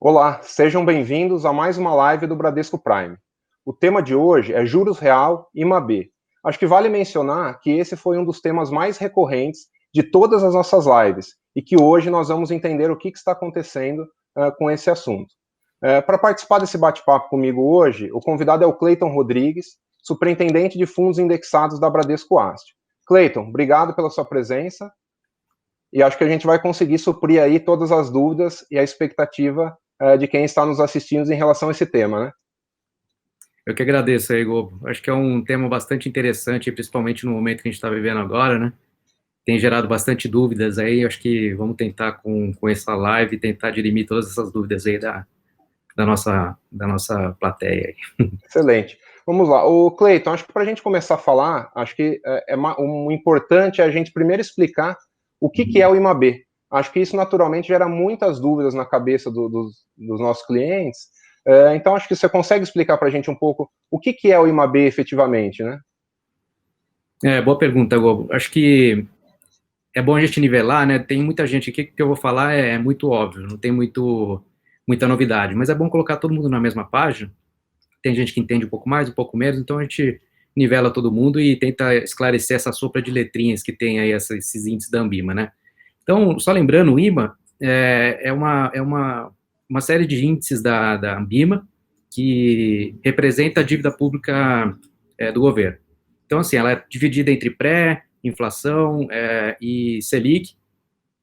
Olá, sejam bem-vindos a mais uma live do Bradesco Prime. O tema de hoje é juros real e IMAB. Acho que vale mencionar que esse foi um dos temas mais recorrentes de todas as nossas lives e que hoje nós vamos entender o que está acontecendo com esse assunto. Para participar desse bate-papo comigo hoje, o convidado é o Cleiton Rodrigues, superintendente de fundos indexados da Bradesco Asset. Cleiton, obrigado pela sua presença e acho que a gente vai conseguir suprir aí todas as dúvidas e a expectativa de quem está nos assistindo em relação a esse tema, né? Eu que agradeço aí, Igor. Acho que é um tema bastante interessante, principalmente no momento que a gente está vivendo agora, né? Tem gerado bastante dúvidas aí, acho que vamos tentar com essa live, tentar dirimir todas essas dúvidas aí da nossa plateia aí. Excelente. Vamos lá. O Cleiton, acho que para a gente começar a falar, acho que o importante é a gente primeiro explicar o que é o IMAB. Acho que isso naturalmente gera muitas dúvidas na cabeça dos nossos clientes. Então, acho que você consegue explicar para a gente um pouco o que é o IMAB efetivamente, né? Boa pergunta, Igor. Acho que é bom a gente nivelar, né? Tem muita gente aqui que eu vou falar é muito óbvio, não tem muita novidade, mas é bom colocar todo mundo na mesma página. Tem gente que entende um pouco mais, um pouco menos, então a gente nivela todo mundo e tenta esclarecer essa sopa de letrinhas que tem aí esses índices da Ambima, né? Então, só lembrando, o IMA é uma série de índices da Ambima que representa a dívida pública do governo. Então, assim, ela é dividida entre pré, inflação e Selic.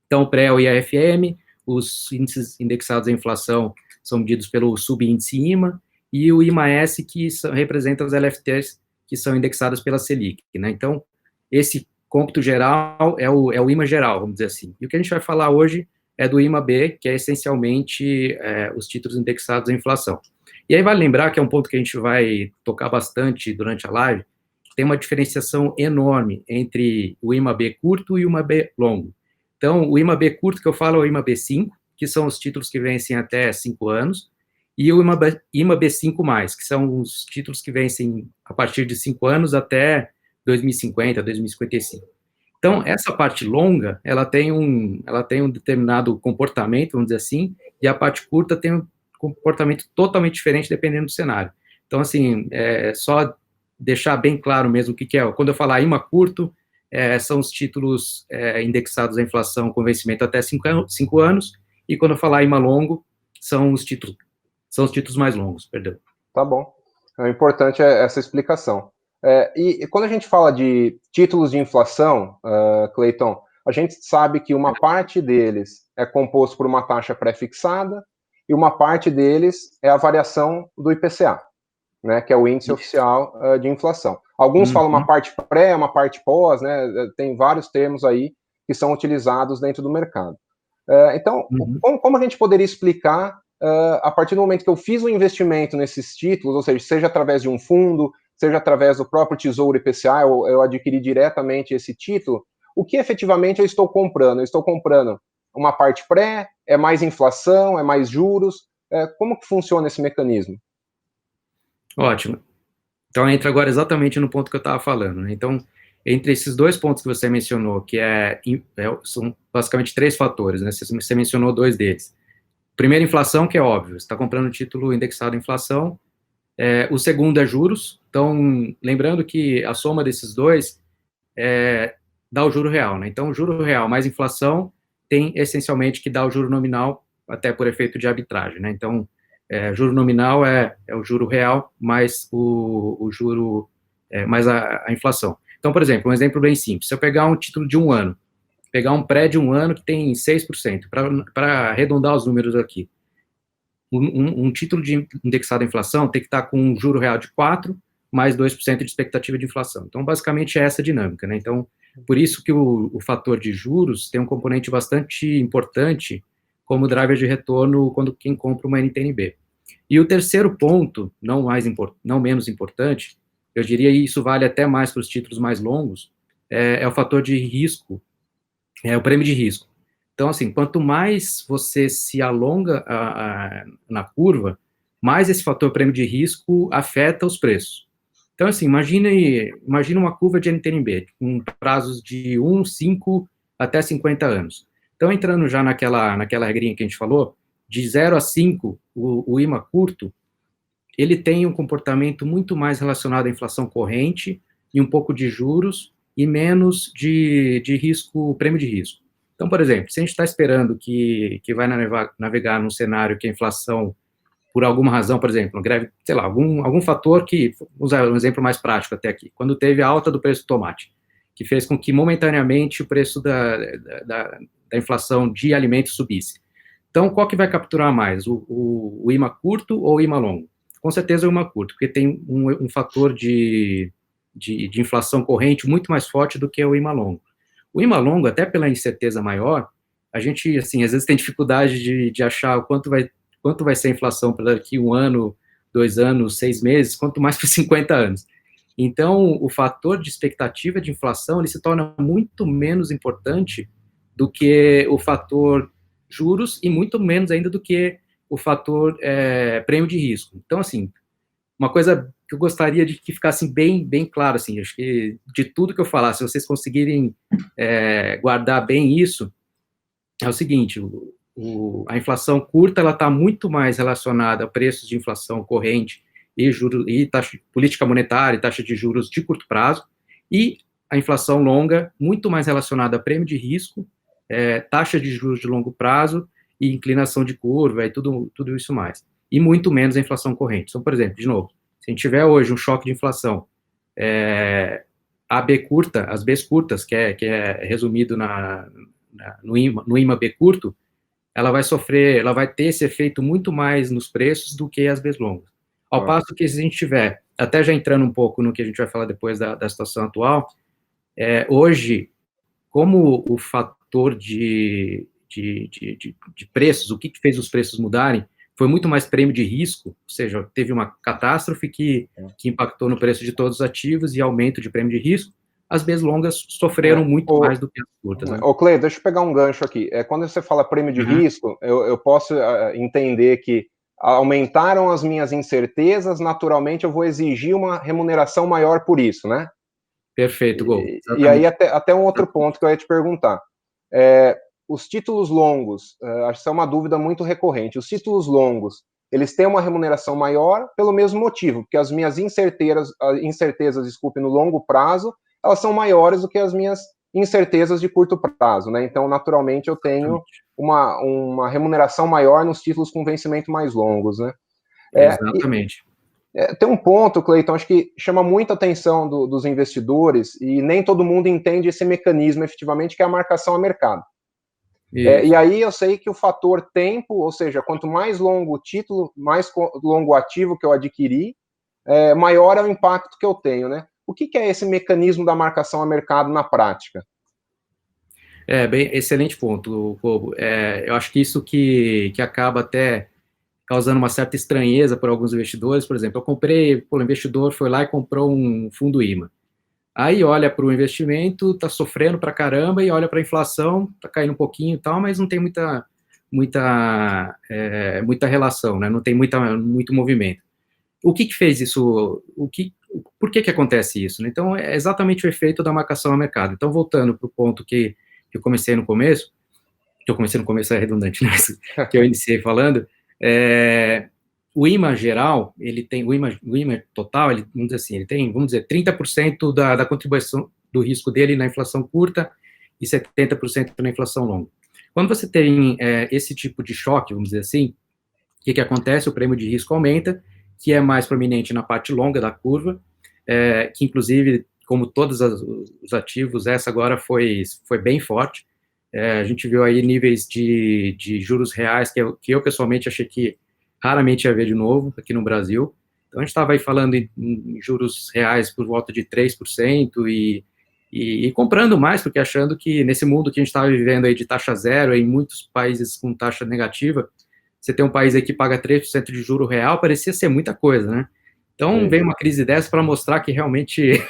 Então, o pré é o IAFM, os índices indexados à inflação são medidos pelo subíndice IMA, e o IMA-S, que representa as LFTs que são indexadas pela Selic, né? Então, esse cômputo geral é o IMA geral, vamos dizer assim. E o que a gente vai falar hoje é do IMA-B, que é essencialmente os títulos indexados à inflação. E aí vale lembrar que é um ponto que a gente vai tocar bastante durante a live, que tem uma diferenciação enorme entre o IMA-B curto e o IMA-B longo. Então, o IMA-B curto que eu falo é o IMA-B5, que são os títulos que vencem até 5 anos, e o IMA-B5+, que são os títulos que vencem a partir de 5 anos até 2050, 2055. Então, essa parte longa, ela tem um determinado comportamento, vamos dizer assim, e a parte curta tem um comportamento totalmente diferente dependendo do cenário. Então, assim, só deixar bem claro mesmo o que é. Quando eu falar IMA curto, são os títulos indexados à inflação com vencimento até 5 anos, e quando eu falar IMA longo, são os títulos mais longos, perdão. Tá bom. O importante é essa explicação. E quando a gente fala de títulos de inflação, Cleiton, a gente sabe que uma parte deles é composto por uma taxa pré-fixada e uma parte deles é a variação do IPCA, né, que é o índice oficial de inflação. Alguns falam uma parte pré, uma parte pós, né, tem vários termos aí que são utilizados dentro do mercado. Então, como a gente poderia explicar a partir do momento que eu fiz um investimento nesses títulos, ou seja através de um fundo, seja através do próprio Tesouro IPCA, eu adquiri diretamente esse título, o que efetivamente eu estou comprando? Eu estou comprando uma parte pré, é mais inflação, é mais juros? Como que funciona esse mecanismo? Ótimo. Então, entra agora exatamente no ponto que eu estava falando, né? Então, entre esses dois pontos que você mencionou, que são basicamente 3 fatores, né? Você mencionou 2 deles. Primeiro, inflação, que é óbvio, você está comprando um título indexado à inflação. O segundo é juros. Então, lembrando que a soma desses dois dá o juro real, né? Então, o juro real mais inflação tem essencialmente que dar o juro nominal, até por efeito de arbitragem, né? Então, juro nominal é o juro real mais o juro mais a inflação. Então, por exemplo, um exemplo bem simples: se eu pegar um título de 1 ano, pegar um pré de 1 ano que tem 6%, para arredondar os números aqui, um título de indexado à inflação tem que estar com um juro real de 4 mais 2% de expectativa de inflação. Então, basicamente, é essa a dinâmica, né? Então, por isso que o fator de juros tem um componente bastante importante como driver de retorno quando quem compra uma NTNB. E o terceiro ponto, não menos importante, eu diria, e isso vale até mais para os títulos mais longos, é o fator de risco, o prêmio de risco. Então, assim, quanto mais você se alonga na curva, mais esse fator prêmio de risco afeta os preços. Então, assim, imagina uma curva de NTNB, com prazos de 1, 5 até 50 anos. Então, entrando já naquela regrinha que a gente falou, de 0 a 5, o IMA curto, ele tem um comportamento muito mais relacionado à inflação corrente e um pouco de juros e menos de risco, prêmio de risco. Então, por exemplo, se a gente está esperando que vai navegar num cenário que a inflação, por alguma razão, por exemplo, greve, sei lá, algum fator que, vou usar um exemplo mais prático até aqui, quando teve a alta do preço do tomate, que fez com que momentaneamente o preço da inflação de alimentos subisse. Então, qual que vai capturar mais, o IMA curto ou o IMA longo? Com certeza o IMA curto, porque tem um fator de inflação corrente muito mais forte do que o IMA longo. O IMA longo, até pela incerteza maior, a gente, assim, às vezes tem dificuldade de achar o quanto vai ser a inflação para daqui 1 ano, 2 anos, 6 meses, quanto mais para 50 anos. Então, o fator de expectativa de inflação, ele se torna muito menos importante do que o fator juros e muito menos ainda do que o fator prêmio de risco. Então, assim, uma coisa que eu gostaria de que ficasse bem claro, assim, acho que de tudo que eu falar, se vocês conseguirem guardar bem isso, é o seguinte, a inflação curta, ela está muito mais relacionada a preços de inflação corrente e juros, e política monetária e taxa de juros de curto prazo, e a inflação longa, muito mais relacionada a prêmio de risco, taxa de juros de longo prazo e inclinação de curva e tudo isso mais. E muito menos a inflação corrente. Então, por exemplo, de novo, se a gente tiver hoje um choque de inflação, a B curta, as Bs curtas, que é resumido no IMA B curto, ela vai ter esse efeito muito mais nos preços do que as Bs longas. Ao passo que se a gente tiver, até já entrando um pouco no que a gente vai falar depois da situação atual, hoje, como o fator de preços, o que fez os preços mudarem, foi muito mais prêmio de risco, ou seja, teve uma catástrofe que impactou no preço de todos os ativos e aumento de prêmio de risco. As Bs longas sofreram muito mais do que as curtas. Né? Ô, Cleide, deixa eu pegar um gancho aqui. Quando você fala prêmio de risco, eu posso entender que aumentaram as minhas incertezas, naturalmente eu vou exigir uma remuneração maior por isso, né? Perfeito, Gol. E aí até um outro ponto que eu ia te perguntar. Os títulos longos, acho que é uma dúvida muito recorrente. Os títulos longos, eles têm uma remuneração maior pelo mesmo motivo, porque as minhas incertezas, no longo prazo, elas são maiores do que as minhas incertezas de curto prazo, né? Então, naturalmente, eu tenho uma remuneração maior nos títulos com vencimento mais longos, né? Exatamente. Tem um ponto, Cleiton, acho que chama muita atenção dos investidores e nem todo mundo entende esse mecanismo efetivamente, que é a marcação a mercado. E aí eu sei que o fator tempo, ou seja, quanto mais longo o título, mais longo o ativo que eu adquiri, maior é o impacto que eu tenho, né? O que é esse mecanismo da marcação a mercado na prática? Bem, excelente ponto, Kobo. Eu acho que isso que acaba até causando uma certa estranheza para alguns investidores. Por exemplo, o investidor foi lá e comprou um fundo IMA. Aí olha para o investimento, está sofrendo para caramba, e olha para a inflação, está caindo um pouquinho e tal, mas não tem muita relação, né? Não tem muito movimento. O que fez isso? Por que acontece isso? Né? Então, é exatamente o efeito da marcação a mercado. Então, voltando para o ponto que eu comecei no começo, é redundante, né? Que eu iniciei falando, o IMA geral, ele tem, o IMA total, vamos dizer assim, ele tem, 30% da contribuição do risco dele na inflação curta e 70% na inflação longa. Quando você tem esse tipo de choque, vamos dizer assim, o que acontece? O prêmio de risco aumenta, que é mais prominente na parte longa da curva, que inclusive, como todos os ativos, essa agora foi bem forte. A gente viu aí níveis de juros reais que eu pessoalmente achei que raramente ia ver de novo aqui no Brasil. Então, a gente estava aí falando em juros reais por volta de 3% e comprando mais, porque achando que nesse mundo que a gente estava vivendo aí de taxa zero, em muitos países com taxa negativa, você tem um país aí que paga 3% de juro real, parecia ser muita coisa, né? Então, vem uma crise dessa para mostrar que realmente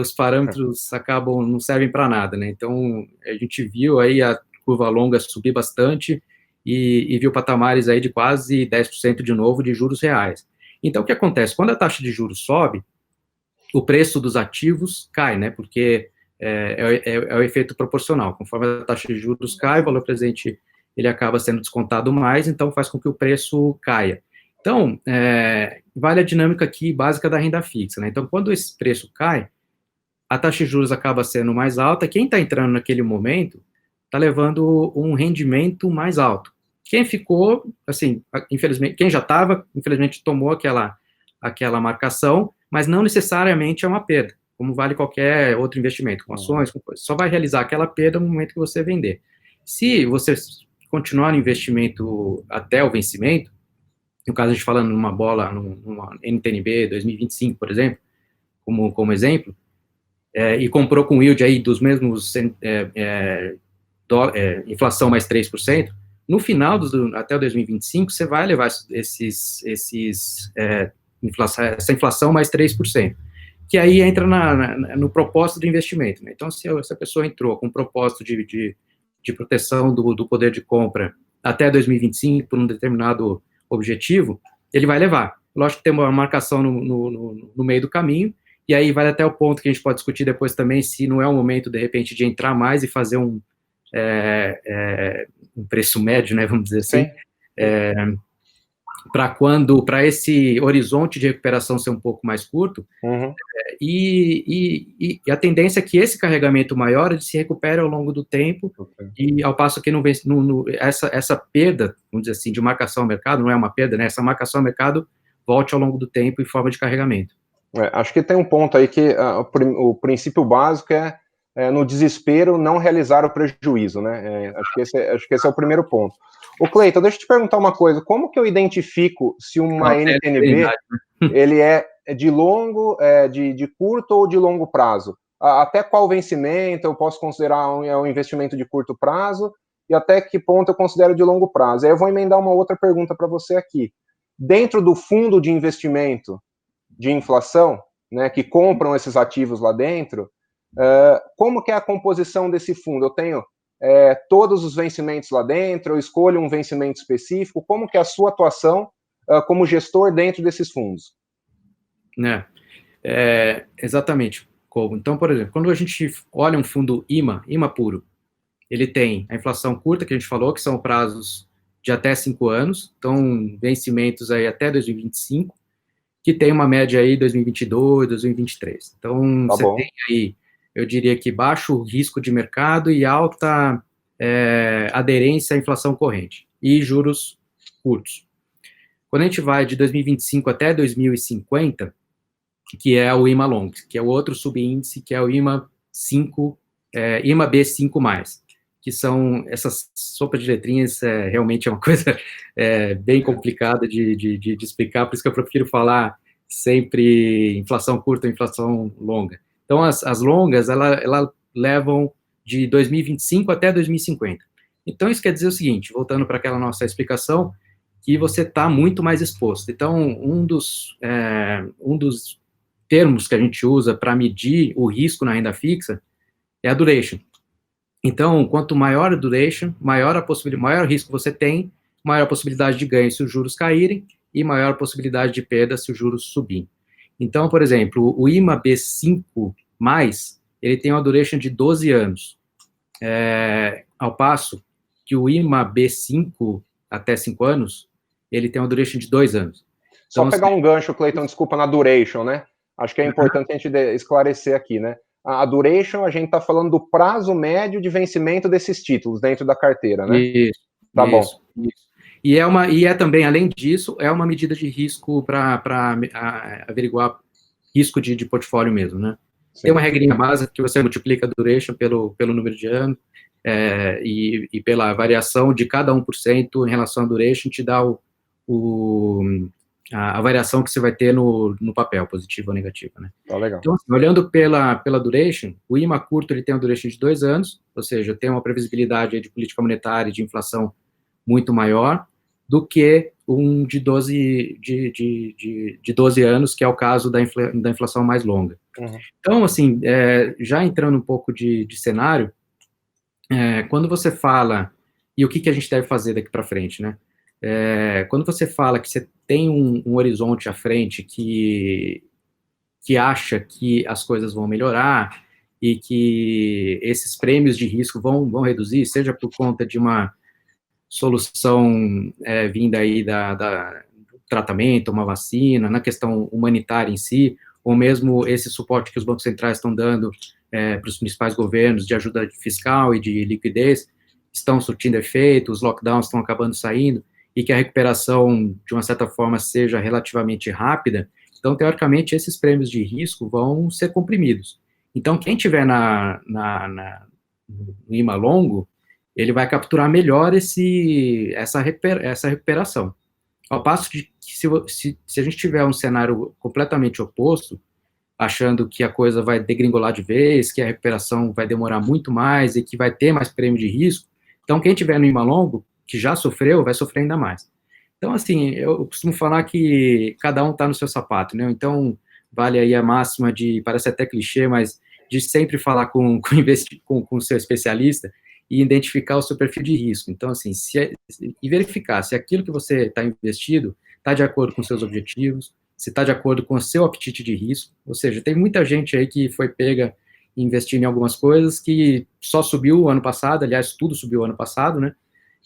os parâmetros não servem para nada, né? Então, a gente viu aí a curva longa subir bastante e viu patamares aí de quase 10% de novo de juros reais. Então, o que acontece? Quando a taxa de juros sobe, o preço dos ativos cai, né? Porque é o efeito proporcional. Conforme a taxa de juros cai, o valor presente ele acaba sendo descontado mais, então faz com que o preço caia. Então, vale a dinâmica aqui básica da renda fixa, né? Então, quando esse preço cai, a taxa de juros acaba sendo mais alta, quem está entrando naquele momento está levando um rendimento mais alto. Quem ficou, assim, infelizmente, quem já estava, infelizmente, tomou aquela marcação, mas não necessariamente é uma perda, como vale qualquer outro investimento, com ações, com coisas. Só vai realizar aquela perda no momento que você vender. Se você continuar no investimento até o vencimento, no caso a gente falando numa bola, numa NTNB 2025, por exemplo, como exemplo, e comprou com yield aí dos mesmos inflação mais 3%, no final, até o 2025, você vai levar essa inflação mais 3%, que aí entra no propósito do investimento, né? Então, se a pessoa entrou com o propósito de proteção do poder de compra até 2025, por um determinado objetivo, ele vai levar. Lógico que tem uma marcação no meio do caminho, e aí vai até o ponto que a gente pode discutir depois também, se não é o momento, de repente, de entrar mais e fazer um preço médio, né, vamos dizer assim, para esse horizonte de recuperação ser um pouco mais curto, e a tendência é que esse carregamento maior ele se recupere ao longo do tempo, e ao passo que essa perda, vamos dizer assim, de marcação ao mercado, não é uma perda, né, essa marcação ao mercado volte ao longo do tempo em forma de carregamento. Acho que tem um ponto aí que o princípio básico no desespero, não realizar o prejuízo, né? Acho que esse é o primeiro ponto. O Cleiton, deixa eu te perguntar uma coisa, como que eu identifico se uma NTNB, ele é de longo, de curto ou de longo prazo? Até qual vencimento eu posso considerar um investimento de curto prazo e até que ponto eu considero de longo prazo? Aí eu vou emendar uma outra pergunta para você aqui. Dentro do fundo de investimento de inflação, né, que compram esses ativos lá dentro, como que é a composição desse fundo? Eu tenho todos os vencimentos lá dentro, eu escolho um vencimento específico, como que é a sua atuação como gestor dentro desses fundos? Exatamente. Então, por exemplo, quando a gente olha um fundo IMA puro, ele tem a inflação curta, que a gente falou, que são prazos de até 5 anos, então vencimentos aí até 2025, que tem uma média aí 2022, 2023. Então, você tem aí, eu diria que baixo risco de mercado e alta aderência à inflação corrente, e juros curtos. Quando a gente vai de 2025 até 2050, que é o IMA Long, que é o outro subíndice, que é o IMA 5, IMA B5+, que são essas sopas de letrinhas, realmente é uma coisa bem complicada de explicar, por isso que eu prefiro falar sempre inflação curta ou inflação longa. Então, as longas, ela levam de 2025 até 2050. Então, isso quer dizer o seguinte, voltando para aquela nossa explicação, que você está muito mais exposto. Então, um dos termos que a gente usa para medir o risco na renda fixa é a duration. Então, quanto maior a duration, maior risco você tem, maior a possibilidade de ganho se os juros caírem e maior a possibilidade de perda se os juros subirem. Então, por exemplo, o IMA B5+, ele tem uma duration de 12 anos, ao passo que o IMA B5 até 5 anos, ele tem uma duration de 2 anos. Então, só pegar um gancho, Cleiton, desculpa, na duration, né? Acho que é importante a gente esclarecer aqui, né? A duration, a gente está falando do prazo médio de vencimento desses títulos dentro da carteira, né? Isso. E também, além disso, é uma medida de risco para averiguar risco de portfólio mesmo, né? Sim. Tem uma regrinha básica que você multiplica a duration pelo número de anos e pela variação de cada 1% em relação à duration, te dá a variação que você vai ter no papel, positiva ou negativa, né? Legal. Então, assim, olhando pela duration, o IMA curto ele tem uma duration de 2 anos, ou seja, tem uma previsibilidade de política monetária e de inflação muito maior do que um de 12 anos, que é o caso da inflação mais longa. Uhum. Então, assim, já entrando um pouco de cenário, quando você fala, e o que a gente deve fazer daqui para frente, né? Quando você fala que você tem um horizonte à frente que acha que as coisas vão melhorar e que esses prêmios de risco vão reduzir, seja por conta de uma solução vinda aí do tratamento, uma vacina, na questão humanitária em si, ou mesmo esse suporte que os bancos centrais estão dando para os principais governos de ajuda fiscal e de liquidez, estão surtindo efeito, os lockdowns estão acabando saindo, e que a recuperação, de uma certa forma, seja relativamente rápida, então, teoricamente, esses prêmios de risco vão ser comprimidos. Então, quem tiver no IMA longo, ele vai capturar melhor essa recuperação. Ao passo de que se a gente tiver um cenário completamente oposto, achando que a coisa vai degringolar de vez, que a recuperação vai demorar muito mais e que vai ter mais prêmio de risco, então quem tiver no IMA longo, que já sofreu, vai sofrer ainda mais. Então, assim, eu costumo falar que cada um está no seu sapato, né? Então, vale aí a máxima parece até clichê, mas de sempre falar com o seu especialista e identificar o seu perfil de risco. Então, assim, e verificar se aquilo que você está investido está de acordo com seus objetivos, se está de acordo com o seu apetite de risco. Ou seja, tem muita gente aí que foi pega investindo em algumas coisas que só subiu o ano passado, aliás, tudo subiu o ano passado, né?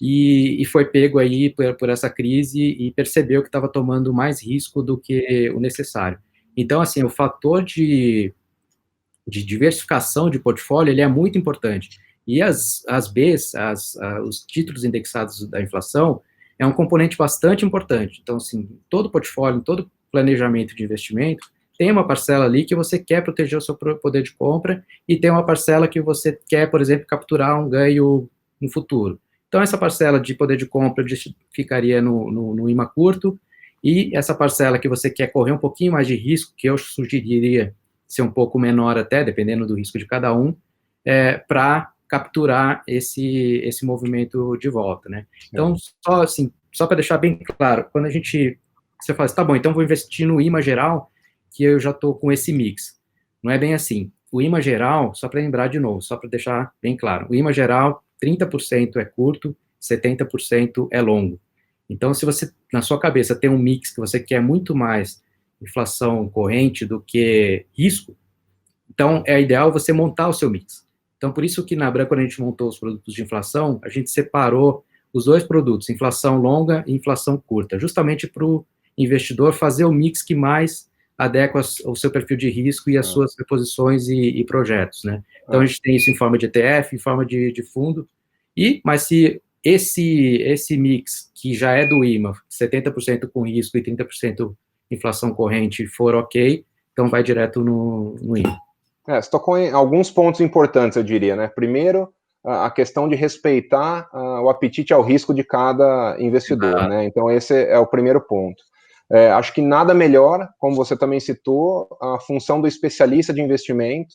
E foi pego aí por essa crise e percebeu que estava tomando mais risco do que o necessário. Então, assim, o fator de diversificação de portfólio, ele é muito importante. E as Bs, os títulos indexados da inflação, é um componente bastante importante. Então, assim, todo portfólio, todo planejamento de investimento, tem uma parcela ali que você quer proteger o seu poder de compra e tem uma parcela que você quer, por exemplo, capturar um ganho no futuro. Então, essa parcela de poder de compra ficaria no IMA curto, e essa parcela que você quer correr um pouquinho mais de risco, que eu sugeriria ser um pouco menor até, dependendo do risco de cada um, para capturar esse movimento de volta, né? Então, só para deixar bem claro, quando você fala assim, tá bom, então vou investir no IMA geral, que eu já estou com esse mix. Não é bem assim. O IMA geral, só para lembrar de novo, só para deixar bem claro, o IMA geral, 30% é curto, 70% é longo. Então, se você, na sua cabeça, tem um mix que você quer muito mais inflação corrente do que risco, então é ideal você montar o seu mix. Então, por isso que na Abram, quando a gente montou os produtos de inflação, a gente separou os dois produtos, inflação longa e inflação curta, justamente para o investidor fazer o mix que mais adequa ao seu perfil de risco e às suas reposições e projetos, né? Então, a gente tem isso em forma de ETF, em forma de fundo, mas se esse mix, que já é do IMA, 70% com risco e 30% inflação corrente, for ok, então vai direto no IMA. Você tocou em alguns pontos importantes, eu diria, né? Primeiro, a questão de respeitar o apetite ao risco de cada investidor, né? Então, esse é o primeiro ponto. Acho que nada melhor, como você também citou, a função do especialista de investimento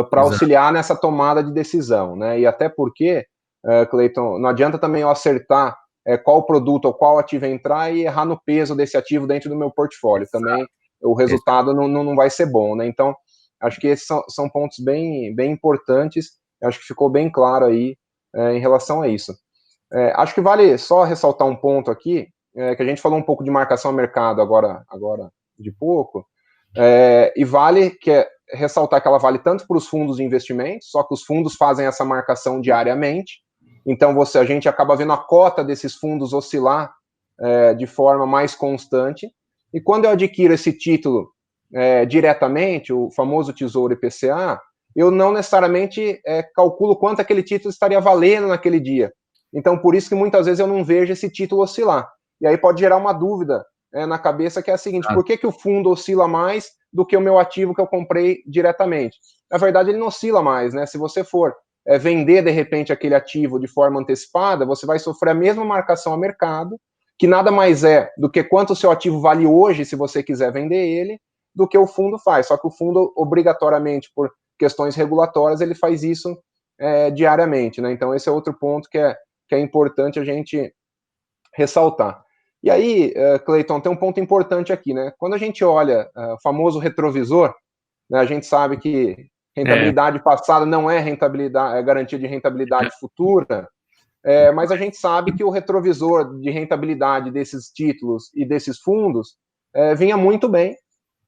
para auxiliar nessa tomada de decisão, né? E até porque, Cleiton, não adianta também eu acertar qual produto ou qual ativo entrar e errar no peso desse ativo dentro do meu portfólio. Também o resultado não vai ser bom, né? Então, acho que esses são pontos bem importantes. Acho que ficou bem claro aí em relação a isso. Acho que vale só ressaltar um ponto aqui, que a gente falou um pouco de marcação a mercado agora de pouco, e vale ressaltar que ela vale tanto para os fundos de investimentos, só que os fundos fazem essa marcação diariamente, então a gente acaba vendo a cota desses fundos oscilar de forma mais constante, e quando eu adquiro esse título diretamente, o famoso Tesouro IPCA, eu não necessariamente calculo quanto aquele título estaria valendo naquele dia. Então, por isso que muitas vezes eu não vejo esse título oscilar. E aí pode gerar uma dúvida na cabeça, que é a seguinte: por que o fundo oscila mais do que o meu ativo que eu comprei diretamente? Na verdade, ele não oscila mais, né? Se você for vender, de repente, aquele ativo de forma antecipada, você vai sofrer a mesma marcação a mercado, que nada mais é do que quanto o seu ativo vale hoje, se você quiser vender ele, do que o fundo faz. Só que o fundo, obrigatoriamente, por questões regulatórias, ele faz isso diariamente, né? Então, esse é outro ponto que é importante a gente ressaltar. E aí, Cleiton, tem um ponto importante aqui, né? Quando a gente olha o famoso retrovisor, né, a gente sabe que rentabilidade passada não é garantia de rentabilidade futura, mas a gente sabe que o retrovisor de rentabilidade desses títulos e desses fundos vinha muito bem,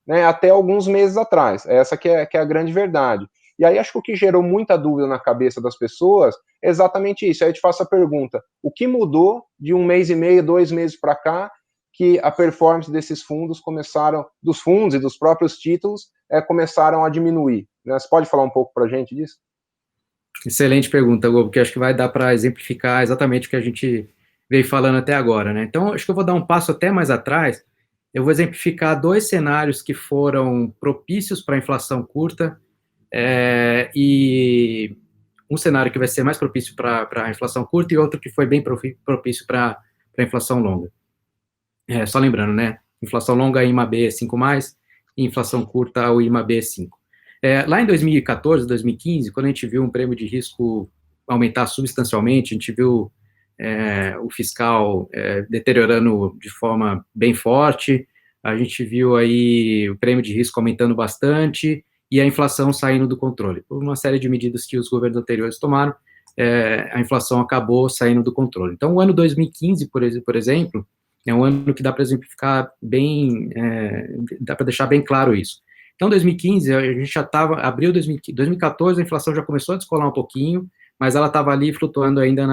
né, até alguns meses atrás. Essa que é a grande verdade. E aí acho que o que gerou muita dúvida na cabeça das pessoas é exatamente isso. Aí eu te faço a pergunta, o que mudou de 1 mês e meio, 2 meses para cá, que a performance desses fundos dos fundos e dos próprios títulos, começaram a diminuir? Né? Você pode falar um pouco para a gente disso? Excelente pergunta, Hugo, porque acho que vai dar para exemplificar exatamente o que a gente veio falando até agora, né? Então, acho que eu vou dar um passo até mais atrás. Eu vou exemplificar dois cenários que foram propícios para a inflação curta, e um cenário que vai ser mais propício para a inflação curta e outro que foi bem propício para a inflação longa. Só lembrando, né? Inflação longa, IMA-B 5+, e inflação curta, o IMA-B 5. Lá em 2014, 2015, quando a gente viu um prêmio de risco aumentar substancialmente, a gente viu o fiscal deteriorando de forma bem forte, a gente viu aí o prêmio de risco aumentando bastante e a inflação saindo do controle. Por uma série de medidas que os governos anteriores tomaram, a inflação acabou saindo do controle. Então, o ano 2015, por exemplo, é um ano que dá para exemplificar bem, dá para deixar bem claro isso. Então, 2015, a gente já estava, abril de 2014, a inflação já começou a descolar um pouquinho, mas ela estava ali flutuando ainda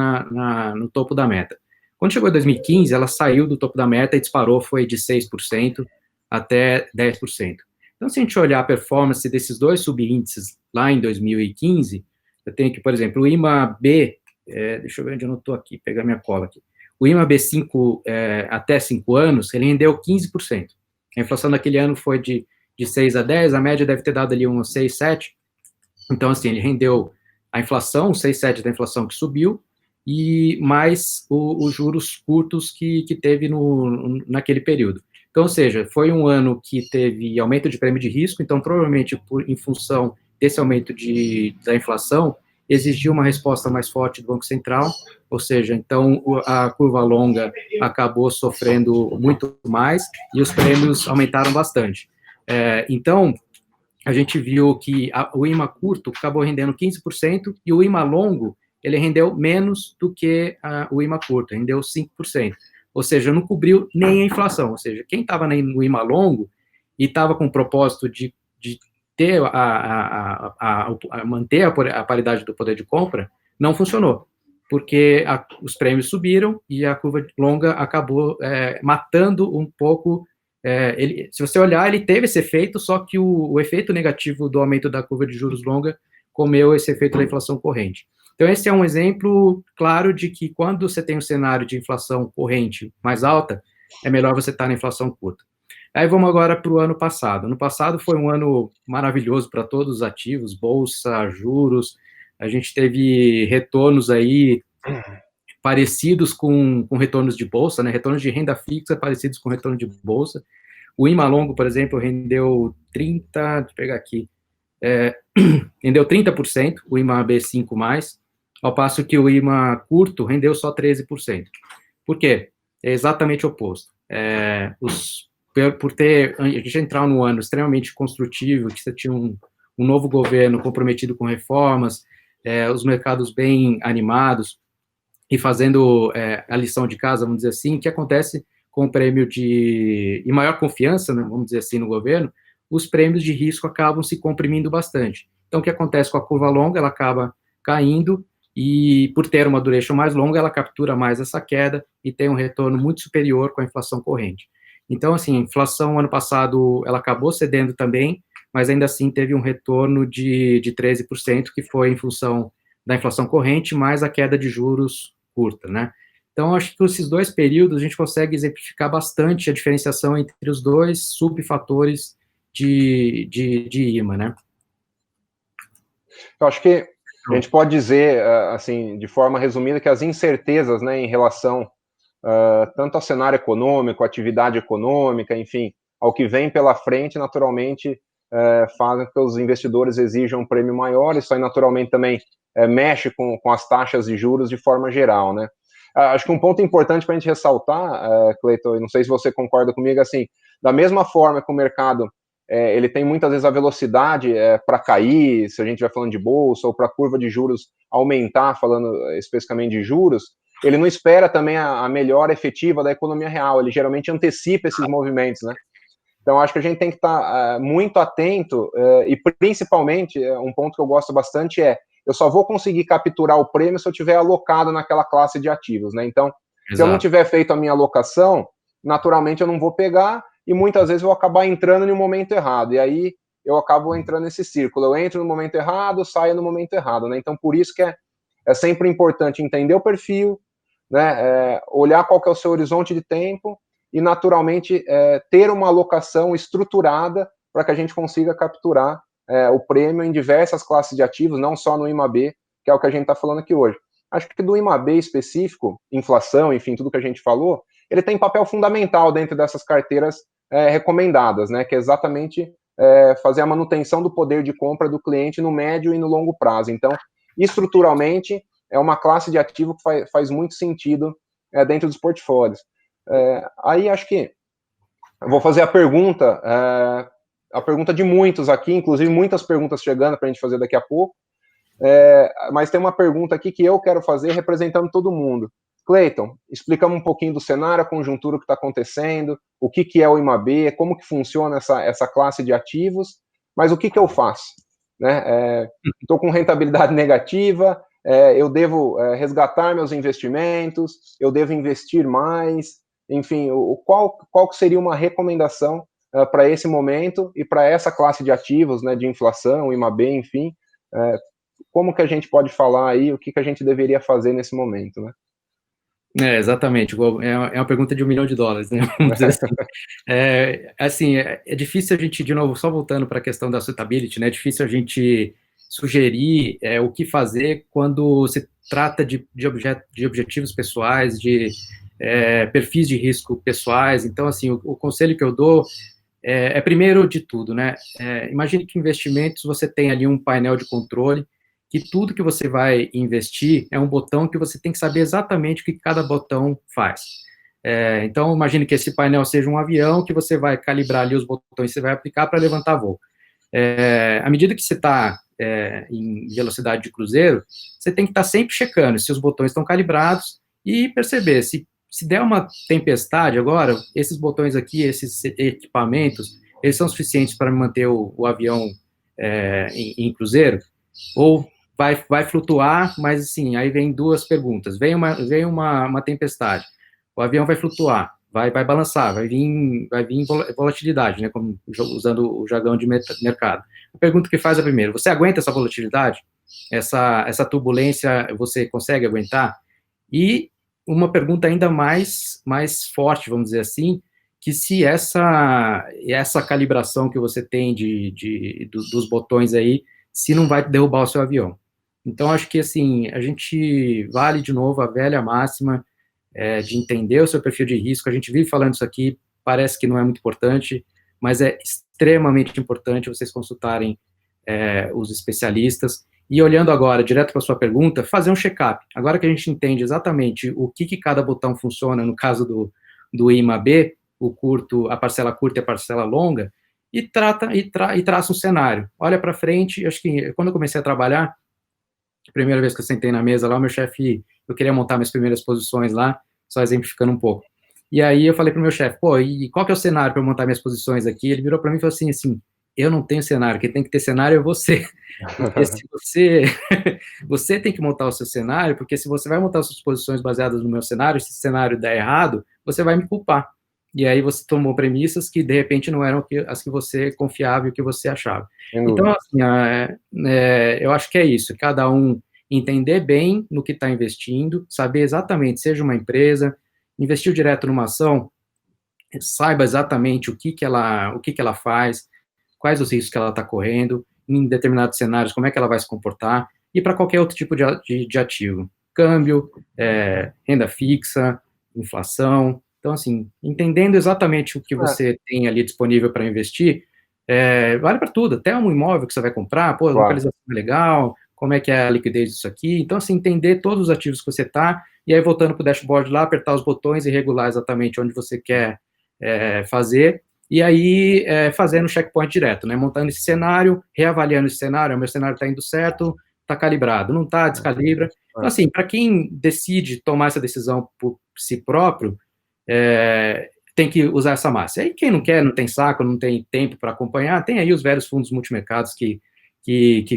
no topo da meta. Quando chegou em 2015, ela saiu do topo da meta e disparou, foi de 6% até 10%. Então, se a gente olhar a performance desses dois subíndices lá em 2015, eu tenho aqui, por exemplo, o IMA-B, deixa eu ver onde eu não estou aqui, pegar minha cola aqui. O IMA-B5 até 5 anos, ele rendeu 15%. A inflação daquele ano foi de 6 a 10, a média deve ter dado ali uns 6, 7. Então, assim, ele rendeu a inflação, 6, 7 da inflação que subiu, e mais os juros curtos que teve naquele período. Então, ou seja, foi um ano que teve aumento de prêmio de risco, então, provavelmente, em função desse aumento da inflação, exigiu uma resposta mais forte do Banco Central, ou seja, então, a curva longa acabou sofrendo muito mais, e os prêmios aumentaram bastante. Então, a gente viu que o IMA curto acabou rendendo 15%, e o IMA longo, ele rendeu menos do que o IMA curto, rendeu 5%. Ou seja, não cobriu nem a inflação. Ou seja, quem estava no IMA longo e estava com o propósito de ter manter a paridade do poder de compra, não funcionou, porque os prêmios subiram e a curva longa acabou matando um pouco. Se você olhar, ele teve esse efeito, só que o efeito negativo do aumento da curva de juros longa comeu esse efeito da inflação corrente. Então, esse é um exemplo claro de que quando você tem um cenário de inflação corrente mais alta, é melhor você estar na inflação curta. Aí vamos agora para o ano passado. Ano passado foi um ano maravilhoso para todos os ativos, bolsa, juros, a gente teve retornos aí parecidos com retornos de bolsa, né? Retornos de renda fixa parecidos com retorno de bolsa. O IMA longo, por exemplo, rendeu 30%, deixa eu pegar aqui, rendeu 30%, o IMA B5+, ao passo que o IMA curto rendeu só 13%. Por quê? É exatamente o oposto. Por a gente entrar num ano extremamente construtivo, que você tinha um novo governo comprometido com reformas, os mercados bem animados, e fazendo a lição de casa, vamos dizer assim, o que acontece com o prêmio e maior confiança, né, vamos dizer assim, no governo, os prêmios de risco acabam se comprimindo bastante. Então, o que acontece com a curva longa? Ela acaba caindo, e por ter uma duration mais longa, ela captura mais essa queda e tem um retorno muito superior com a inflação corrente. Então, assim, a inflação ano passado, ela acabou cedendo também, mas ainda assim teve um retorno de 13%, que foi em função da inflação corrente, mais a queda de juros curta, né? Então, acho que esses dois períodos a gente consegue exemplificar bastante a diferenciação entre os dois subfatores de IMA, né? Eu acho que a gente pode dizer, assim, de forma resumida, que as incertezas, né, em relação tanto ao cenário econômico, atividade econômica, enfim, ao que vem pela frente, naturalmente fazem com que os investidores exijam um prêmio maior. Isso aí, naturalmente, também mexe com as taxas de juros de forma geral, né? Acho que um ponto importante para a gente ressaltar, Cleiton, não sei se você concorda comigo, assim, da mesma forma que o mercado ele tem muitas vezes a velocidade para cair, se a gente vai falando de bolsa, ou para a curva de juros aumentar, falando especificamente de juros, ele não espera também a melhora efetiva da economia real, ele geralmente antecipa esses movimentos, né? Então, acho que a gente tem que estar muito atento, e principalmente, um ponto que eu gosto bastante eu só vou conseguir capturar o prêmio se eu tiver alocado naquela classe de ativos, né? Então, se eu não tiver feito a minha alocação, naturalmente eu não vou pegar, e muitas vezes eu vou acabar entrando no momento errado, e aí eu acabo entrando nesse círculo, eu entro no momento errado, saio no momento errado, né? Então, por isso que é sempre importante entender o perfil, né? Olhar qual que é o seu horizonte de tempo, e naturalmente ter uma alocação estruturada para que a gente consiga capturar o prêmio em diversas classes de ativos, não só no IMAB, que é o que a gente está falando aqui hoje. Acho que do IMAB específico, inflação, enfim, tudo que a gente falou, ele tem papel fundamental dentro dessas carteiras recomendadas, né, que é exatamente fazer a manutenção do poder de compra do cliente no médio e no longo prazo. Então, estruturalmente, é uma classe de ativo que faz muito sentido dentro dos portfólios. Aí acho que eu vou fazer a pergunta de muitos aqui, inclusive muitas perguntas chegando para a gente fazer daqui a pouco, mas tem uma pergunta aqui que eu quero fazer representando todo mundo. Cleiton, explicamos um pouquinho do cenário, a conjuntura que está acontecendo, o que é o IMAB, como que funciona essa classe de ativos, mas o que eu faço? Estou com rentabilidade negativa, eu devo resgatar meus investimentos, eu devo investir mais, enfim, qual que seria uma recomendação para esse momento e para essa classe de ativos, né, de inflação, IMAB, enfim, como que a gente pode falar aí, o que a gente deveria fazer nesse momento, né? Exatamente, é uma pergunta de $1 milhão, né? Vamos dizer assim. É difícil a gente, de novo, só voltando para a questão da suitability, né? É difícil a gente sugerir o que fazer quando se trata de objetivos pessoais, de perfis de risco pessoais. Então, assim, o conselho que eu dou primeiro de tudo, né? Imagine que investimentos você tem ali um painel de controle, que tudo que você vai investir é um botão que você tem que saber exatamente o que cada botão faz. Então, imagine que esse painel seja um avião, que você vai calibrar ali os botões que você vai aplicar para levantar voo. À medida que você está em velocidade de cruzeiro, você tem que estar sempre checando se os botões estão calibrados e perceber se der uma tempestade agora, esses botões aqui, esses equipamentos, eles são suficientes para manter o avião em cruzeiro? Ou vai flutuar, mas assim, aí vem duas perguntas. Vem uma tempestade, o avião vai flutuar, vai balançar, vai vir volatilidade, né, como usando o jargão de mercado. A pergunta que faz é primeiro, você aguenta essa volatilidade? Essa turbulência você consegue aguentar? E uma pergunta ainda mais forte, vamos dizer assim, que se essa calibração que você tem dos botões aí, se não vai derrubar o seu avião. Então, acho que, assim, a gente vale, de novo, a velha máxima de entender o seu perfil de risco. A gente vive falando isso aqui, parece que não é muito importante, mas é extremamente importante vocês consultarem os especialistas. E olhando agora, direto para a sua pergunta, fazer um check-up. Agora que a gente entende exatamente o que cada botão funciona, no caso do IMAB, a parcela curta e a parcela longa, e traça um cenário. Olha para frente, acho que quando eu comecei a trabalhar, a primeira vez que eu sentei na mesa lá, o meu chefe, eu queria montar minhas primeiras posições lá, só exemplificando um pouco. E aí eu falei para o meu chefe, e qual que é o cenário para eu montar minhas posições aqui? Ele virou para mim e falou assim, eu não tenho cenário, quem tem que ter cenário é você. Porque se você tem que montar o seu cenário, porque se você vai montar suas posições baseadas no meu cenário, se esse cenário der errado, você vai me culpar. E aí você tomou premissas que, de repente, não eram as que você confiava e o que você achava. Então, assim, eu acho que é isso. Cada um entender bem no que está investindo, saber exatamente, seja uma empresa, investiu direto numa ação, saiba exatamente o que ela faz, quais os riscos que ela está correndo, em determinados cenários, como é que ela vai se comportar, e para qualquer outro tipo de ativo. Câmbio, renda fixa, inflação. Então, assim, entendendo exatamente o que você tem ali disponível para investir, vale para tudo, até um imóvel que você vai comprar, a localização é legal, como é que é a liquidez disso aqui. Então, assim, entender todos os ativos que você está, e aí voltando para o dashboard lá, apertar os botões e regular exatamente onde você quer fazer, e aí fazendo o checkpoint direto, né, montando esse cenário, reavaliando esse cenário, o meu cenário está indo certo, está calibrado, não está, descalibra. Então, assim, para quem decide tomar essa decisão por si próprio, tem que usar essa massa. E aí quem não quer, não tem saco, não tem tempo para acompanhar, tem aí os velhos fundos multimercados que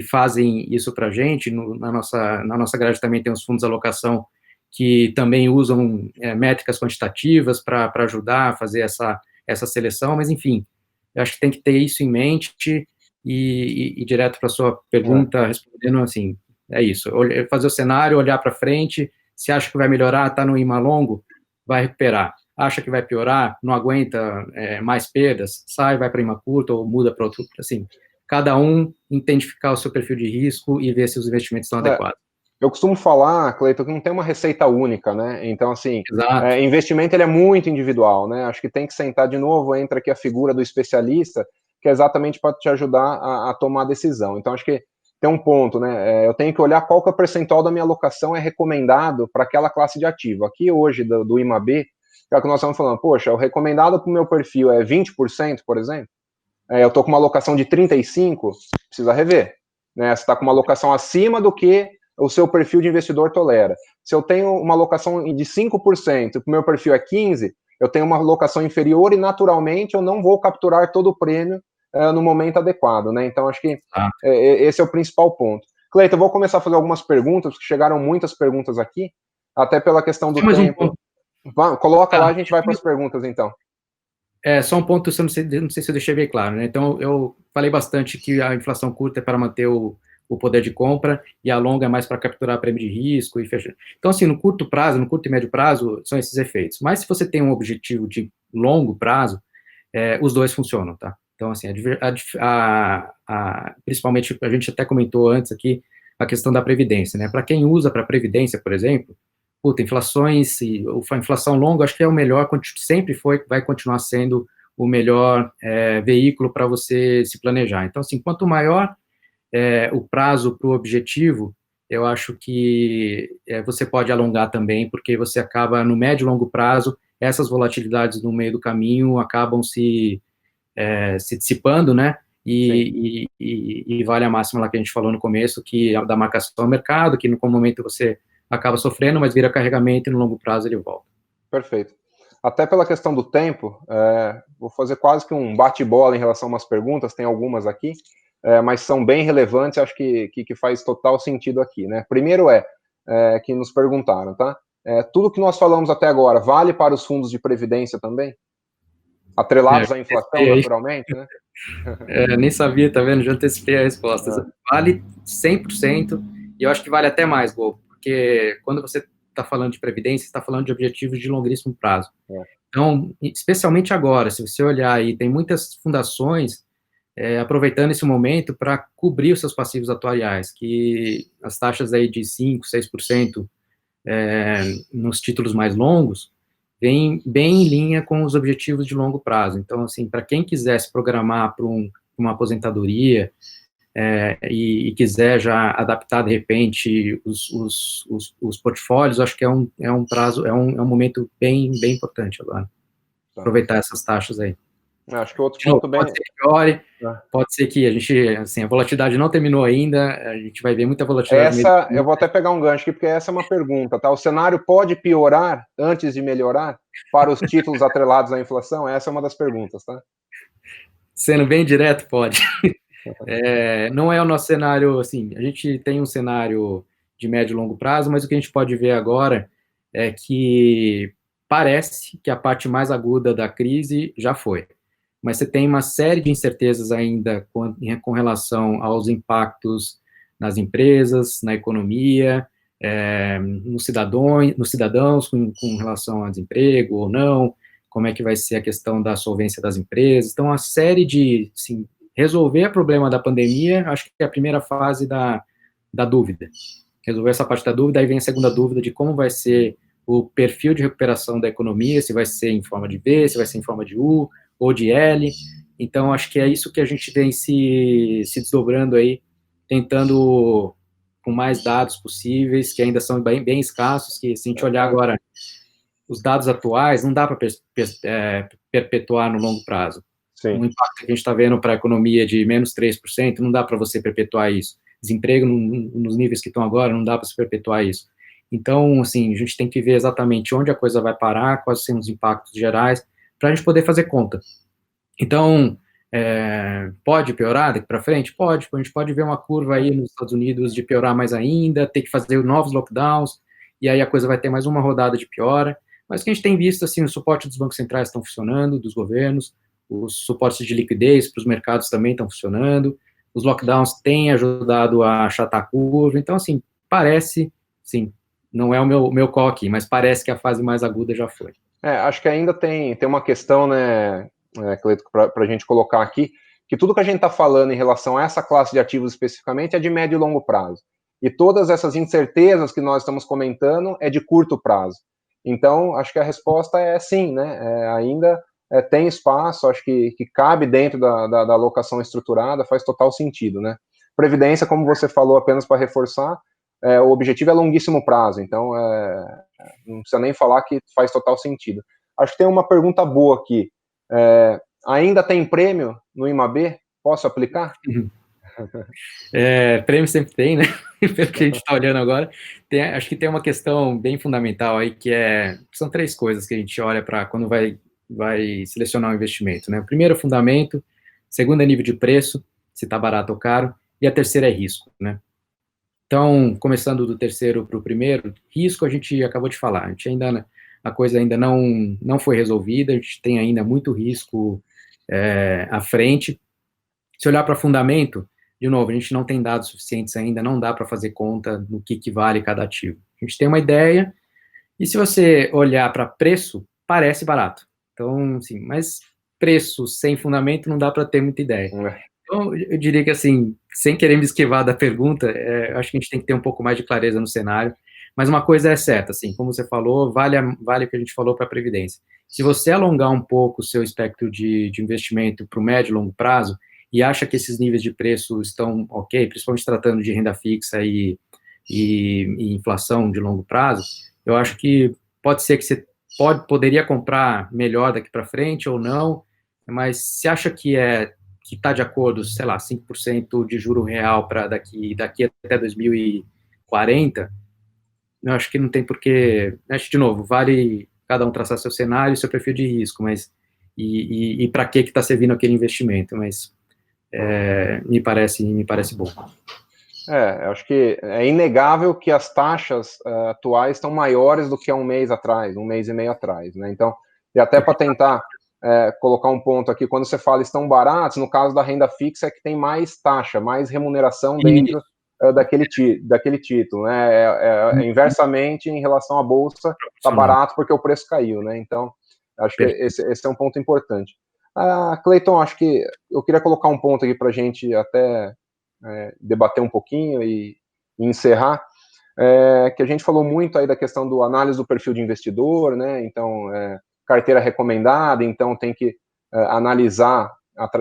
fazem isso para a gente. Na nossa grade também tem os fundos de alocação que também usam métricas quantitativas para ajudar a fazer essa seleção, mas enfim, eu acho que tem que ter isso em mente e direto para a sua pergunta, respondendo assim, é isso, fazer o cenário, olhar para frente, se acha que vai melhorar, está no IMA longo, vai recuperar. Acha que vai piorar, não aguenta mais perdas, sai, vai para IMA curto ou muda para outro, assim, cada um identificar o seu perfil de risco e ver se os investimentos estão adequados. Eu costumo falar, Cleiton, que não tem uma receita única, né? Então, assim, Exato. Investimento ele é muito individual, né? Acho que tem que sentar de novo, entra aqui a figura do especialista, que é exatamente para te ajudar a tomar a decisão. Então, acho que tem um ponto, né? Eu tenho que olhar qual que é o percentual da minha alocação é recomendado para aquela classe de ativo. Aqui hoje, do IMAB, é o que nós estamos falando, poxa, o recomendado para o meu perfil é 20%, por exemplo. Eu estou com uma alocação de 35%, precisa rever. Né? Você está com uma alocação acima do que o seu perfil de investidor tolera. Se eu tenho uma alocação de 5%, o meu perfil é 15%, eu tenho uma alocação inferior e, naturalmente, eu não vou capturar todo o prêmio no momento adequado. Né? Então, acho que esse é o principal ponto. Cleiton, eu vou começar a fazer algumas perguntas, porque chegaram muitas perguntas aqui, até pela questão do tempo. Coloca lá, a gente vai para as perguntas, então. Só um ponto, eu não sei se eu deixei bem claro, né? Então, eu falei bastante que a inflação curta é para manter o poder de compra, e a longa é mais para capturar prêmio de risco e fechar. Então, assim, no curto prazo, no curto e médio prazo, são esses efeitos. Mas se você tem um objetivo de longo prazo, os dois funcionam, tá? Então, assim, principalmente, a gente até comentou antes aqui, a questão da previdência, né? Para quem usa para previdência, por exemplo, inflações, a inflação longa, acho que é o melhor, sempre foi, vai continuar sendo o melhor veículo para você se planejar. Então, assim, quanto maior o prazo para o objetivo, eu acho que você pode alongar também, porque você acaba, no médio e longo prazo, essas volatilidades no meio do caminho acabam se dissipando, né? E vale a máxima lá que a gente falou no começo, que é da marcação ao mercado, que no momento você acaba sofrendo, mas vira carregamento e no longo prazo ele volta. Perfeito. Até pela questão do tempo, vou fazer quase que um bate-bola em relação a umas perguntas, tem algumas aqui, mas são bem relevantes, acho que faz total sentido aqui, né? Primeiro que nos perguntaram, tá? Tudo que nós falamos até agora vale para os fundos de previdência também? Atrelados à inflação, naturalmente, né? Nem sabia, tá vendo? Já antecipei a resposta. Vale 100%, e eu acho que vale até mais, Gol, porque quando você está falando de previdência, está falando de objetivos de longuíssimo prazo. Então, especialmente agora, se você olhar aí, tem muitas fundações aproveitando esse momento para cobrir os seus passivos atuariais, que as taxas aí de 5%, 6% nos títulos mais longos, vem bem em linha com os objetivos de longo prazo. Então, assim, para quem quiser se programar para uma aposentadoria e quiser já adaptar, de repente, os portfólios, acho que é um prazo, é um momento bem importante agora. Aproveitar essas taxas aí. Acho que outro ponto bem... Pode ser que piore, pode ser que a gente, assim, a volatilidade não terminou ainda, a gente vai ver muita volatilidade. Eu vou até pegar um gancho aqui, porque essa é uma pergunta, tá? O cenário pode piorar antes de melhorar para os títulos atrelados à inflação? Essa é uma das perguntas, tá? Sendo bem direto, pode. Não é o nosso cenário, assim, a gente tem um cenário de médio e longo prazo, mas o que a gente pode ver agora é que parece que a parte mais aguda da crise já foi. Mas você tem uma série de incertezas ainda com relação aos impactos nas empresas, na economia, nos cidadãos com relação a desemprego ou não, como é que vai ser a questão da solvência das empresas. Então, uma série de, assim, resolver o problema da pandemia, acho que é a primeira fase da dúvida. Resolver essa parte da dúvida, aí vem a segunda dúvida de como vai ser o perfil de recuperação da economia, se vai ser em forma de V, se vai ser em forma de U, ou de L. Então, acho que é isso que a gente vem se desdobrando aí, tentando com mais dados possíveis, que ainda são bem escassos, que se a gente olhar agora os dados atuais, não dá para perpetuar no longo prazo. Sim. O impacto que a gente está vendo para a economia de menos 3%, não dá para você perpetuar isso. Desemprego nos níveis que estão agora, não dá para se perpetuar isso. Então, assim, a gente tem que ver exatamente onde a coisa vai parar, quais são os impactos gerais, para a gente poder fazer conta. Então, pode piorar daqui para frente? Pode. A gente pode ver uma curva aí nos Estados Unidos de piorar mais ainda, ter que fazer novos lockdowns, e aí a coisa vai ter mais uma rodada de piora. Mas o que a gente tem visto, assim, o suporte dos bancos centrais estão funcionando, dos governos, os suportes de liquidez para os mercados também estão funcionando, os lockdowns têm ajudado a achatar a curva. Então, assim, parece, sim, não é o meu call aqui, mas parece que a fase mais aguda já foi. Acho que ainda tem uma questão, né, Cleito, para a gente colocar aqui, que tudo que a gente está falando em relação a essa classe de ativos especificamente é de médio e longo prazo. E todas essas incertezas que nós estamos comentando é de curto prazo. Então, acho que a resposta é sim, né? Ainda tem espaço, acho que cabe dentro da alocação estruturada, faz total sentido, né? Previdência, como você falou, apenas para reforçar, o objetivo é longuíssimo prazo, então não precisa nem falar que faz total sentido. Acho que tem uma pergunta boa aqui. Ainda tem prêmio no IMAB? Posso aplicar? Prêmio sempre tem, né? Pelo que a gente está olhando agora. Acho que tem uma questão bem fundamental aí, que são 3 coisas que a gente olha para quando vai selecionar um investimento, né? O primeiro é fundamento, segundo é nível de preço, se está barato ou caro, e a terceira é risco, né? Então, começando do terceiro para o primeiro, risco a gente acabou de falar, a coisa ainda não foi resolvida, a gente tem ainda muito risco à frente. Se olhar para fundamento, de novo, a gente não tem dados suficientes ainda, não dá para fazer conta do que vale cada ativo. A gente tem uma ideia, e se você olhar para preço, parece barato. Então, sim, mas preço sem fundamento não dá para ter muita ideia. Então, eu diria que, assim, sem querer me esquivar da pergunta, acho que a gente tem que ter um pouco mais de clareza no cenário, mas uma coisa é certa, assim, como você falou, vale o que a gente falou para a Previdência. Se você alongar um pouco o seu espectro de investimento para o médio e longo prazo, e acha que esses níveis de preço estão ok, principalmente tratando de renda fixa e inflação de longo prazo, eu acho que pode ser que você poderia comprar melhor daqui para frente ou não, mas se acha que está de acordo, sei lá, 5% de juro real para daqui até 2040, eu acho que não tem porquê. Acho, de novo, vale cada um traçar seu cenário, seu perfil de risco, mas e para que está servindo aquele investimento, mas me parece bom. Acho que é inegável que as taxas atuais estão maiores do que há um mês atrás, um mês e meio atrás, né? Então, e até para tentar colocar um ponto aqui, quando você fala estão baratos, no caso da renda fixa é que tem mais taxa, mais remuneração dentro daquele título, né? Inversamente em relação à bolsa, está barato porque o preço caiu, né? Então, acho que esse é um ponto importante. Cleiton, acho que eu queria colocar um ponto aqui para a gente até debater um pouquinho e encerrar, que a gente falou muito aí da questão do análise do perfil de investidor, né? Então, carteira recomendada, então tem que analisar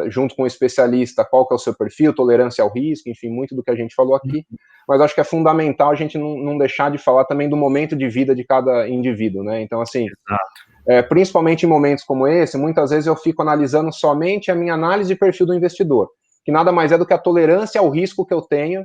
junto com o especialista qual que é o seu perfil, tolerância ao risco, enfim, muito do que a gente falou aqui, mas acho que é fundamental a gente não deixar de falar também do momento de vida de cada indivíduo, né? Então, assim, principalmente em momentos como esse, muitas vezes eu fico analisando somente a minha análise de perfil do investidor, que nada mais é do que a tolerância ao risco que eu tenho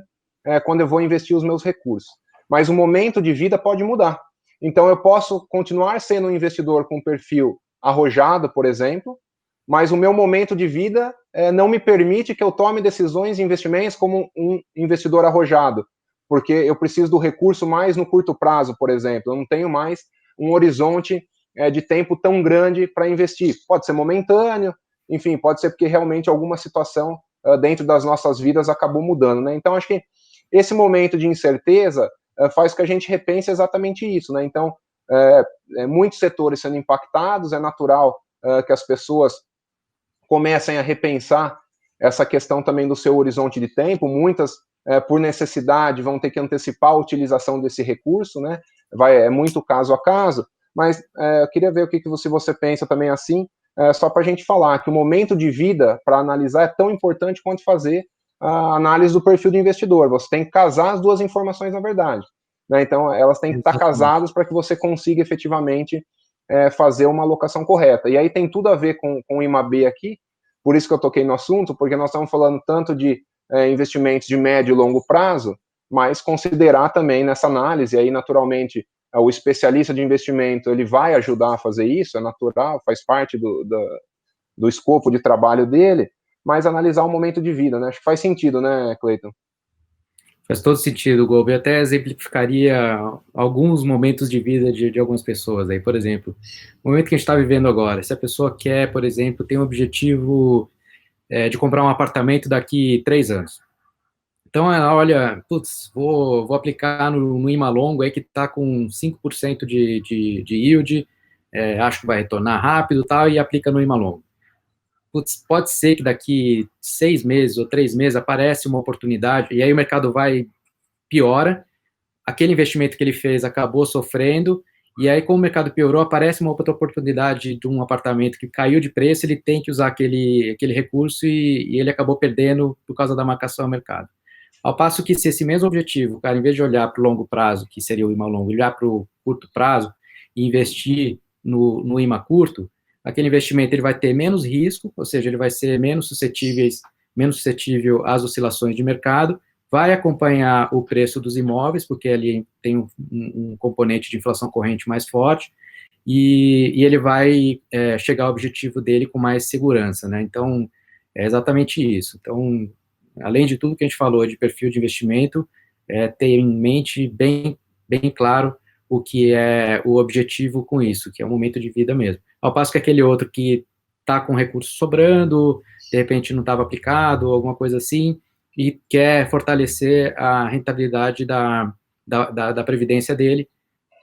quando eu vou investir os meus recursos. Mas o momento de vida pode mudar. Então, eu posso continuar sendo um investidor com perfil arrojado, por exemplo, mas o meu momento de vida não me permite que eu tome decisões e investimentos como um investidor arrojado, porque eu preciso do recurso mais no curto prazo, por exemplo. Eu não tenho mais um horizonte de tempo tão grande para investir. Pode ser momentâneo, enfim, pode ser porque realmente alguma situação dentro das nossas vidas acabou mudando, né? Então, acho que esse momento de incerteza faz com que a gente repense exatamente isso, né? Então, muitos setores sendo impactados, é natural que as pessoas comecem a repensar essa questão também do seu horizonte de tempo. Muitas, por necessidade, vão ter que antecipar a utilização desse recurso, né? É muito caso a caso, mas eu queria ver o que você pensa também assim, só para a gente falar que o momento de vida para analisar é tão importante quanto fazer a análise do perfil do investidor. Você tem que casar as duas informações, na verdade, né? Então, elas têm que estar casadas para que você consiga efetivamente fazer uma alocação correta. E aí tem tudo a ver com o IMAB aqui, por isso que eu toquei no assunto, porque nós estamos falando tanto de investimentos de médio e longo prazo, mas considerar também nessa análise, aí naturalmente o especialista de investimento, ele vai ajudar a fazer isso, é natural, faz parte do escopo de trabalho dele, mas analisar o momento de vida, né? Acho que faz sentido, né, Cleiton? Faz todo sentido, Golbe. Eu até exemplificaria alguns momentos de vida de algumas pessoas. Aí, por exemplo, o momento que a gente está vivendo agora, se a pessoa quer, por exemplo, tem um objetivo de comprar um apartamento daqui 3 anos. Então, ela olha, putz, vou aplicar no Imalongo aí que está com 5% de yield, acho que vai retornar rápido e tal, e aplica no Imalongo. Putz, pode ser que daqui 6 meses ou 3 meses aparece uma oportunidade, e aí o mercado piora, aquele investimento que ele fez acabou sofrendo, e aí, como o mercado piorou, aparece uma outra oportunidade de um apartamento que caiu de preço, ele tem que usar aquele recurso e ele acabou perdendo por causa da marcação ao mercado. Ao passo que, se esse mesmo objetivo, cara, em vez de olhar para o longo prazo, que seria o IMA longo, olhar para o curto prazo e investir no IMA curto, aquele investimento ele vai ter menos risco, ou seja, ele vai ser menos suscetível às oscilações de mercado, vai acompanhar o preço dos imóveis, porque ali tem um componente de inflação corrente mais forte, e ele vai chegar ao objetivo dele com mais segurança, né? Então, é exatamente isso. Então, além de tudo que a gente falou de perfil de investimento, ter em mente bem claro o que é o objetivo com isso, que é o momento de vida mesmo. Ao passo que aquele outro que está com recurso sobrando, de repente não estava aplicado, alguma coisa assim, e quer fortalecer a rentabilidade da previdência dele,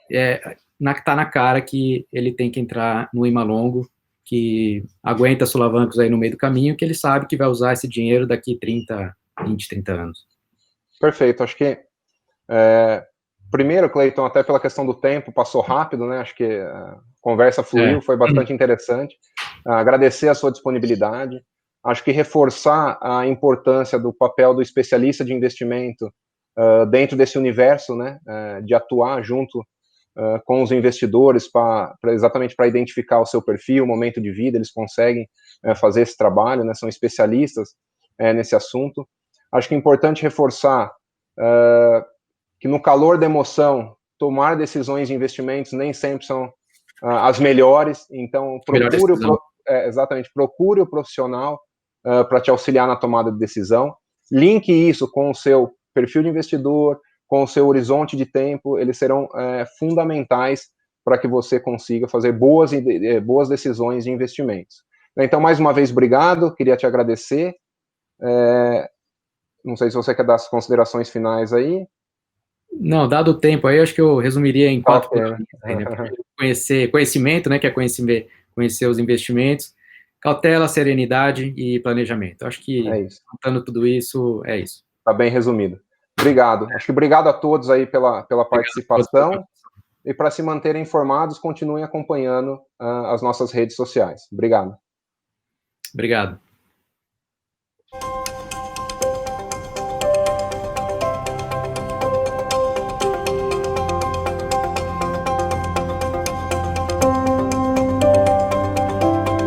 está na cara que ele tem que entrar no IMA longo, que aguenta solavancos aí no meio do caminho, que ele sabe que vai usar esse dinheiro daqui 20, 30 anos. Perfeito, acho que primeiro, Cleiton, até pela questão do tempo, passou rápido, né? Acho que a conversa fluiu, foi bastante interessante. Agradecer a sua disponibilidade. Acho que reforçar a importância do papel do especialista de investimento dentro desse universo, né? De atuar junto com os investidores exatamente para identificar o seu perfil, o momento de vida, eles conseguem fazer esse trabalho, né? São especialistas nesse assunto. Acho que é importante reforçar que no calor da emoção, tomar decisões de investimentos nem sempre são as melhores, então procure o profissional para te auxiliar na tomada de decisão, linke isso com o seu perfil de investidor, com o seu horizonte de tempo, eles serão fundamentais para que você consiga fazer boas decisões de investimentos. Então, mais uma vez, obrigado, queria te agradecer, não sei se você quer dar as considerações finais aí. Não, dado o tempo aí, acho que eu resumiria em 4 pontos, né? Conhecimento, né, que é conhecer os investimentos, cautela, serenidade e planejamento. Acho que, contando tudo isso, é isso. Está bem resumido. Obrigado. Acho que obrigado a todos aí pela participação. E para se manterem informados, continuem acompanhando as nossas redes sociais. Obrigado. Obrigado.